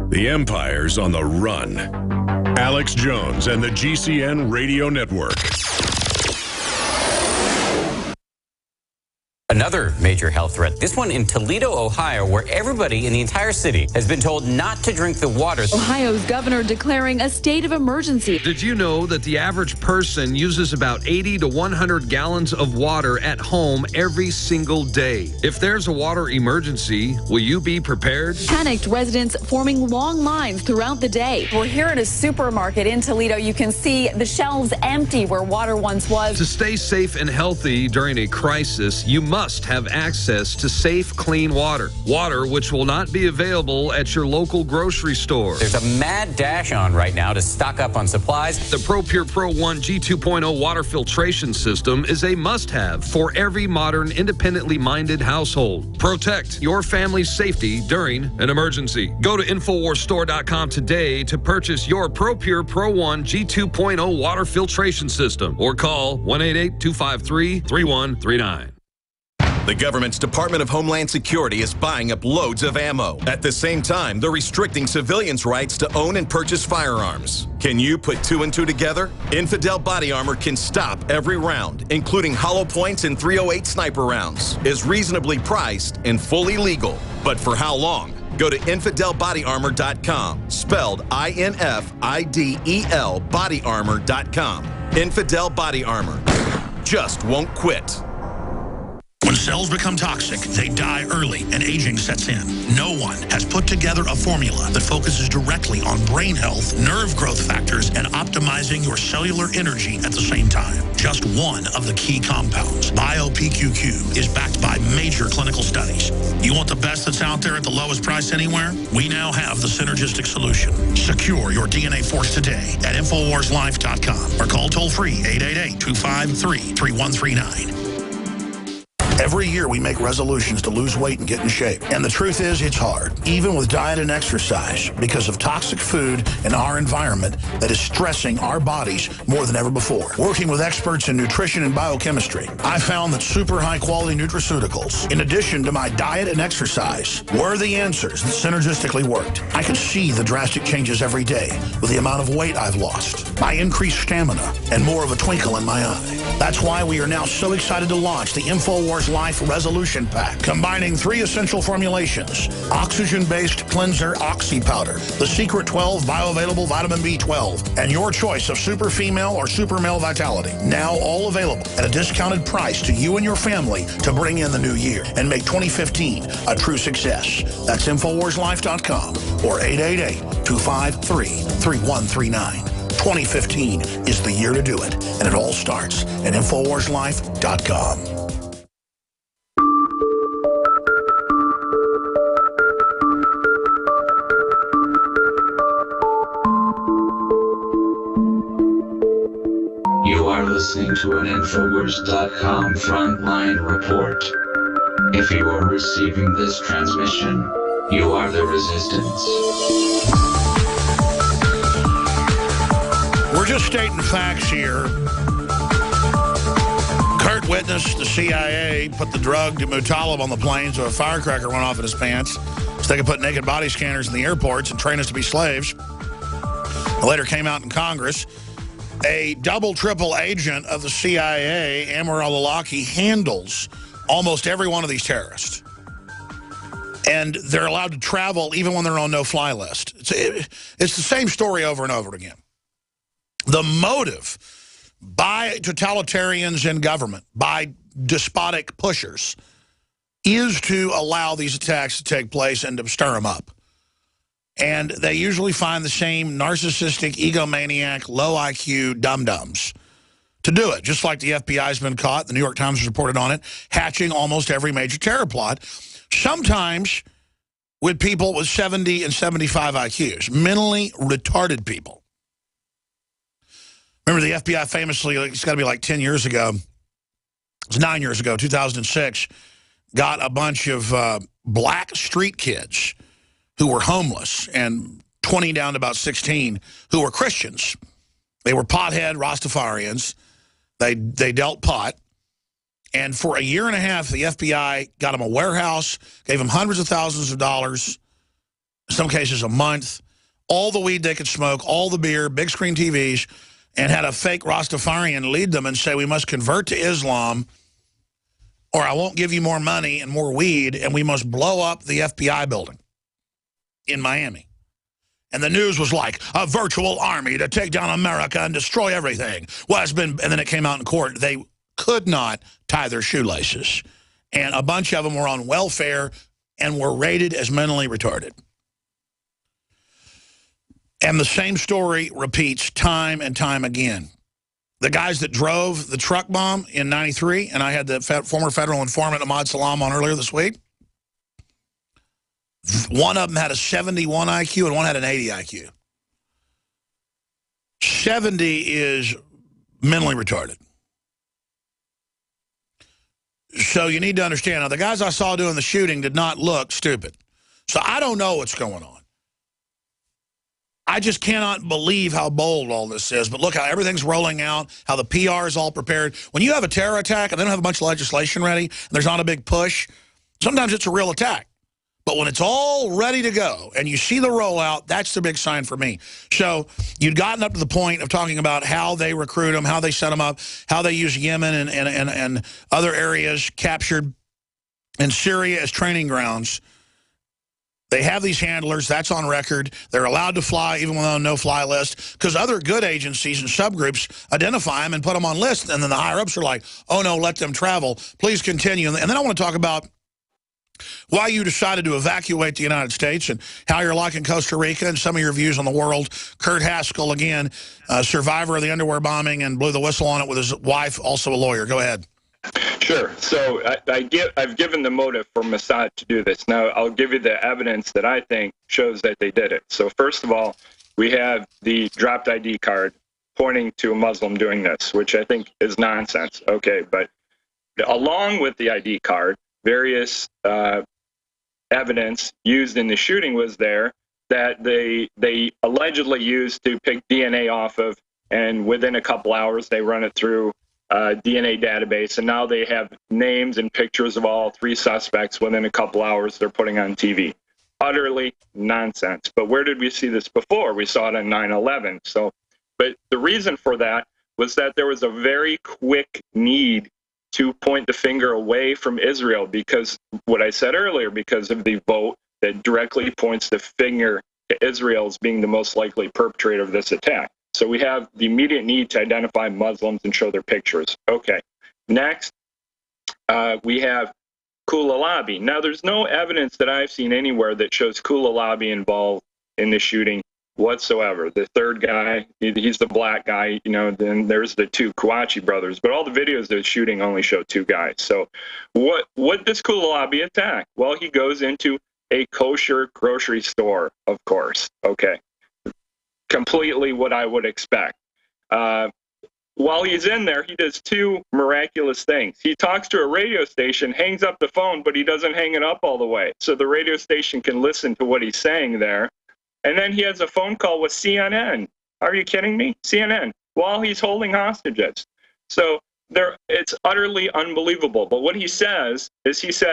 The Empire's on the run. Alex Jones and the GCN Radio Network. Another major health threat, this one in Toledo, Ohio, where everybody in the entire city has been told not to drink the water. Ohio's governor declaring a state of emergency. Did you know that the average person uses about 80 to 100 gallons of water at home every single day? If there's a water emergency, will you be prepared? Panicked residents forming long lines throughout the day. We're here at a supermarket in Toledo. You can see the shelves empty where water once was. To stay safe and healthy during a crisis, you must have access to safe, clean water. Water which will not be available at your local grocery store. There's a mad dash on right now to stock up on supplies. The ProPure Pro 1 G2.0 water filtration system is a must-have for every modern, independently minded household. Protect your family's safety during an emergency. Go to InfoWarsStore.com today to purchase your ProPure Pro 1 G2.0 water filtration system or call 1-888-253-3139. The government's Department of Homeland Security is buying up loads of ammo. At the same time, they're restricting civilians' rights to own and purchase firearms. Can you put two and two together? Infidel Body Armor can stop every round, including hollow points and .308 sniper rounds, is reasonably priced and fully legal. But for how long? Go to InfidelBodyArmor.com, spelled INFIDEL bodyarmor.com. Infidel Body Armor just won't quit. When cells become toxic, they die early and aging sets in. No one has put together a formula that focuses directly on brain health, nerve growth factors, and optimizing your cellular energy at the same time. Just one of the key compounds, BioPQQ, is backed by major clinical studies. You want the best that's out there at the lowest price anywhere? We now have the synergistic solution. Secure your DNA force today at InfoWarsLife.com or call toll-free 888-253-3139. Every year we make resolutions to lose weight and get in shape. And the truth is, it's hard, even with diet and exercise, because of toxic food in our environment that is stressing our bodies more than ever before. Working with experts in nutrition and biochemistry, I found that super high-quality nutraceuticals, in addition to my diet and exercise, were the answers that synergistically worked. I can see the drastic changes every day with the amount of weight I've lost, my increased stamina, and more of a twinkle in my eye. That's why we are now so excited to launch the InfoWars Life Resolution Pack, combining 3 essential formulations: oxygen-based cleanser Oxy Powder, the Secret 12 bioavailable vitamin B12, and your choice of super female or super male vitality. Now all available at a discounted price to you and your family to bring in the new year and make 2015 a true success. That's InfoWarsLife.com or 888-253-3139. 2015 is the year to do it, and it all starts at InfoWarsLife.com. You are listening to an Infowars.com frontline report. If you are receiving this transmission, you are the resistance. We're just stating facts here. Kurt witnessed the CIA put the drug Mutalib on the plane so a firecracker went off in his pants so they could put naked body scanners in the airports and train us to be slaves. It later came out in Congress. A double, triple agent of the CIA, Amer al-Awlaki, handles almost every one of these terrorists. And they're allowed to travel even when they're on no-fly list. It's the same story over and over again. The motive by totalitarians in government, by despotic pushers, is to allow these attacks to take place and to stir them up. And they usually find the same narcissistic, egomaniac, low IQ dum-dums to do it, just like the FBI's been caught, the New York Times has reported on it, hatching almost every major terror plot, sometimes with people with 70 and 75 IQs, mentally retarded people. Remember the FBI famously, it's got to be like 10 years ago, it was 9 years ago, 2006, got a bunch of black street kids who were homeless, and 20 down to about 16, who were Christians. They were pothead Rastafarians. They dealt pot. And for a year and a half, the FBI got them a warehouse, gave them hundreds of thousands of dollars, in some cases a month, all the weed they could smoke, all the beer, big screen TVs, and had a fake Rastafarian lead them and say, we must convert to Islam or I won't give you more money and more weed, and we must blow up the FBI building in Miami. And the news was like, a virtual army to take down America and destroy everything. Well, and then it came out in court. They could not tie their shoelaces. And a bunch of them were on welfare and were rated as mentally retarded. And the same story repeats time and time again. The guys that drove the truck bomb in '93, and I had the former federal informant Ahmad Salam on earlier this week, one of them had a 71 IQ and one had an 80 IQ. 70 is mentally retarded. So you need to understand, now the guys I saw doing the shooting did not look stupid. So I don't know what's going on. I just cannot believe how bold all this is. But look how everything's rolling out, how the PR is all prepared. When you have a terror attack and they don't have a bunch of legislation ready, and there's not a big push, sometimes it's a real attack. But when it's all ready to go and you see the rollout, that's the big sign for me. So you'd gotten up to the point of talking about how they recruit them, how they set them up, how they use Yemen and other areas captured in Syria as training grounds. They have these handlers. That's on record. They're allowed to fly even when they're on a no-fly list because other good agencies and subgroups identify them and put them on lists. And then the higher-ups are like, oh, no, let them travel. Please continue. And then I want to talk about why you decided to evacuate the United States and how you're liking Costa Rica and some of your views on the world. Kurt Haskell, again, survivor of the underwear bombing and blew the whistle on it with his wife, also a lawyer. Go ahead. Sure. So I've given the motive for Mossad to do this. Now, I'll give you the evidence that I think shows that they did it. So first of all, we have the dropped ID card pointing to a Muslim doing this, which I think is nonsense. Okay, but along with the ID card, various evidence used in the shooting was there that they allegedly used to pick DNA off of, and within a couple hours they run it through DNA database, and now they have names and pictures of all three suspects within a couple hours they're putting on TV. Utterly nonsense. But where did we see this before? We saw it on 9/11. So, but the reason for that was that there was a very quick need to point the finger away from Israel because what I said earlier, because of the vote that directly points the finger to Israel as being the most likely perpetrator of this attack. So we have the immediate need to identify Muslims and show their pictures. Okay. Next, we have Kulalabi. Now, there's no evidence that I've seen anywhere that shows Kulalabi involved in the shooting whatsoever. The third guy, he's the black guy, you know, then there's the two Kouachi brothers. But all the videos of the shooting only show two guys. So what does Kulalabi attack? Well, he goes into a kosher grocery store, of course. Okay. Completely what I would expect. While he's in there, he does two miraculous things. He talks to a radio station, hangs up the phone, but he doesn't hang it up all the way. So the radio station can listen to what he's saying there. And then he has a phone call with CNN. Are you kidding me? CNN, while he's holding hostages. So it's utterly unbelievable. But what he says is he's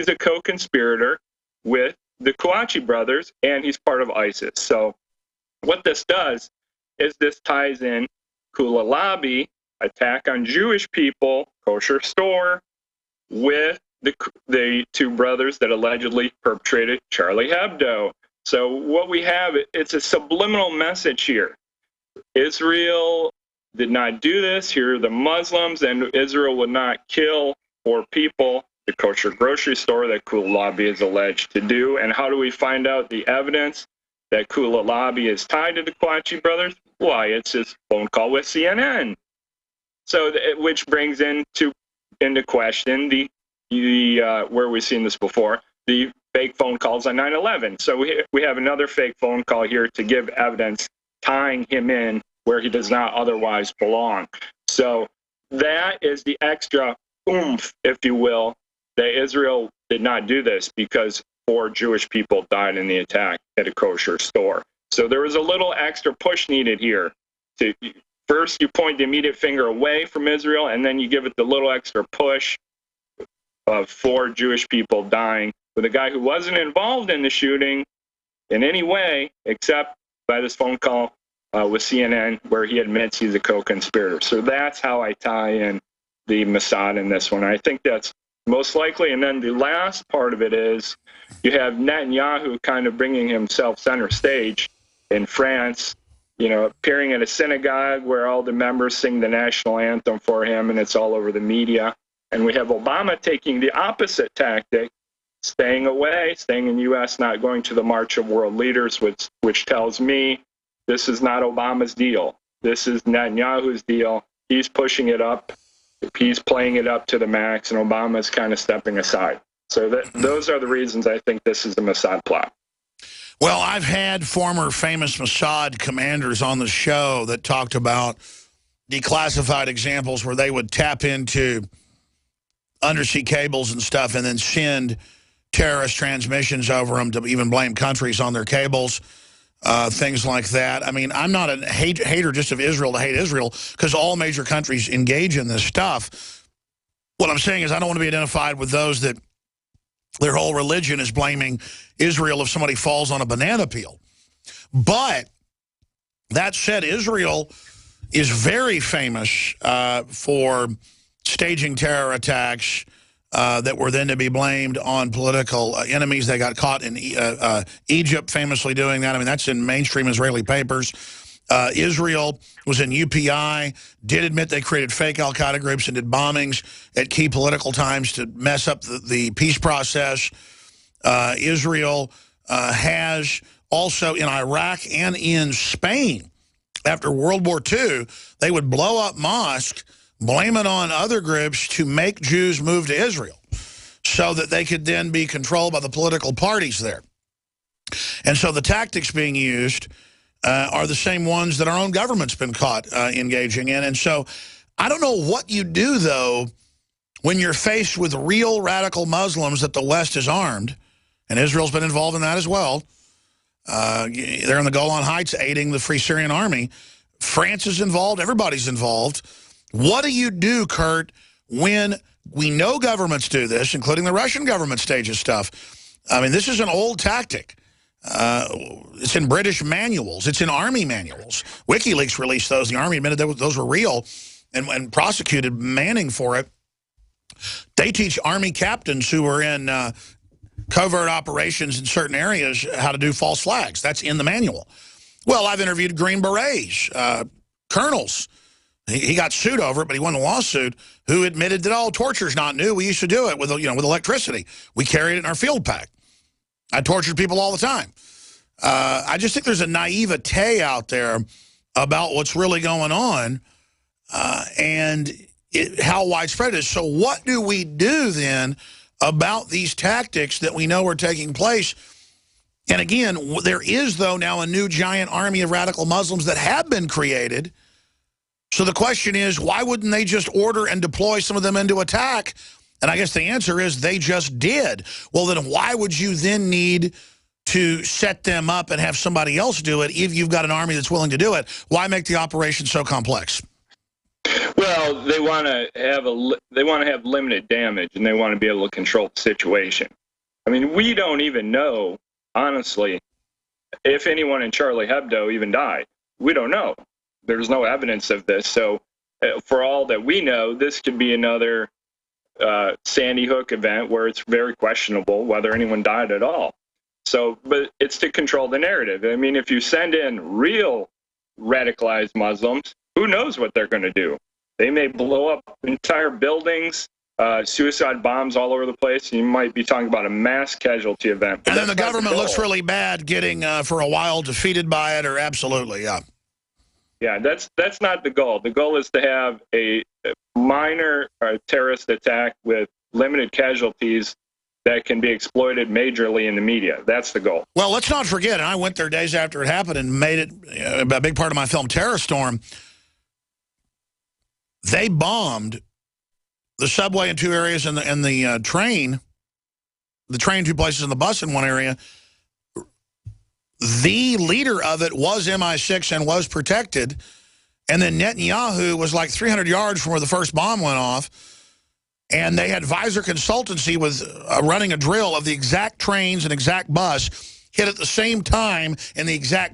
a co-conspirator with the Kouachi brothers, and he's part of ISIS. So what this does is this ties in Kulalabi, attack on Jewish people, kosher store, with the two brothers that allegedly perpetrated Charlie Hebdo. So what we have, it's a subliminal message here. Israel did not do this. Here are the Muslims, and Israel would not kill poor people, the kosher grocery store that Kulalabi is alleged to do. And how do we find out the evidence that Kulalabi is tied to the Kouachi brothers? Why, it's his phone call with CNN. So, which brings into question the where we've seen this before, the fake phone calls on 9/11. So we have another fake phone call here to give evidence tying him in where he does not otherwise belong. So that is the extra oomph, if you will, that Israel did not do this because 4 Jewish people died in the attack at a kosher store. So there was a little extra push needed here. First, you point the immediate finger away from Israel, and then you give it the little extra push of 4 Jewish people dying with a guy who wasn't involved in the shooting in any way except by this phone call with CNN where he admits he's a co-conspirator. So that's how I tie in the Mossad in this one. I think that's most likely. And then the last part of it is you have Netanyahu kind of bringing himself center stage in France, you know, appearing at a synagogue where all the members sing the national anthem for him, and it's all over the media. And we have Obama taking the opposite tactic, staying away, staying in the U.S., not going to the March of World Leaders, which tells me this is not Obama's deal. This is Netanyahu's deal. He's pushing it up. He's playing it up to the max, and Obama's kind of stepping aside. So those are the reasons I think this is the Mossad plot. Well, I've had former famous Mossad commanders on the show that talked about declassified examples where they would tap into undersea cables and stuff and then send terrorist transmissions over them to even blame countries on their cables, things like that. I mean, I'm not a hater just of Israel to hate Israel because all major countries engage in this stuff. What I'm saying is I don't want to be identified with those that their whole religion is blaming Israel if somebody falls on a banana peel. But that said, Israel is very famous for staging terror attacks that were then to be blamed on political enemies. They got caught in Egypt famously doing that. I mean, that's in mainstream Israeli papers. Israel was in UPI, did admit they created fake al-Qaeda groups and did bombings at key political times to mess up the peace process. Israel has also in Iraq and in Spain, after World War II, they would blow up mosques, blame it on other groups to make Jews move to Israel so that they could then be controlled by the political parties there. And so the tactics being used are the same ones that our own government's been caught engaging in. And so I don't know what you do, though, when you're faced with real radical Muslims that the West has armed, and Israel's been involved in that as well. They're in the Golan Heights aiding the Free Syrian Army. France is involved. Everybody's involved. What do you do, Kurt, when we know governments do this, including the Russian government stages stuff? I mean, this is an old tactic. It's in British manuals. It's in Army manuals. WikiLeaks released those. The Army admitted those were real and prosecuted Manning for it. They teach Army captains who are in covert operations in certain areas how to do false flags. That's in the manual. Well, I've interviewed Green Berets, colonels. He got sued over it, but he won a lawsuit, who admitted that, oh, torture's not new. We used to do it with, with electricity. We carried it in our field pack. I tortured people all the time. I just think there's a naivete out there about what's really going on and how widespread it is. So what do we do then about these tactics that we know are taking place? And again, there is, though, now a new giant army of radical Muslims that have been created. So the question is, why wouldn't they just order and deploy some of them into attack? And I guess the answer is they just did. Well, then why would you then need to set them up and have somebody else do it if you've got an army that's willing to do it? Why make the operation so complex? Well, they want to have limited damage, and they want to be able to control the situation. I mean, we don't even know, honestly, if anyone in Charlie Hebdo even died. We don't know. There's no evidence of this. So for all that we know, this could be another Sandy Hook event where it's very questionable whether anyone died at all. So, but it's to control the narrative. I mean, if you send in real radicalized Muslims, who knows what they're going to do? They may blow up entire buildings, suicide bombs all over the place. You might be talking about a mass casualty event. And then the government looks really bad getting, for a while, defeated by it, or absolutely, yeah. Yeah, that's not the goal. The goal is to have a minor terrorist attack with limited casualties that can be exploited majorly in the media. That's the goal. Well, let's not forget, and I went there days after it happened and made it a big part of my film, Terror Storm. They bombed the subway in two areas and the train in two places and the bus in one area. The leader of it was MI6 and was protected. And then Netanyahu was like 300 yards from where the first bomb went off. And they had Visor Consultancy with running a drill of the exact trains and exact bus hit at the same time in the exact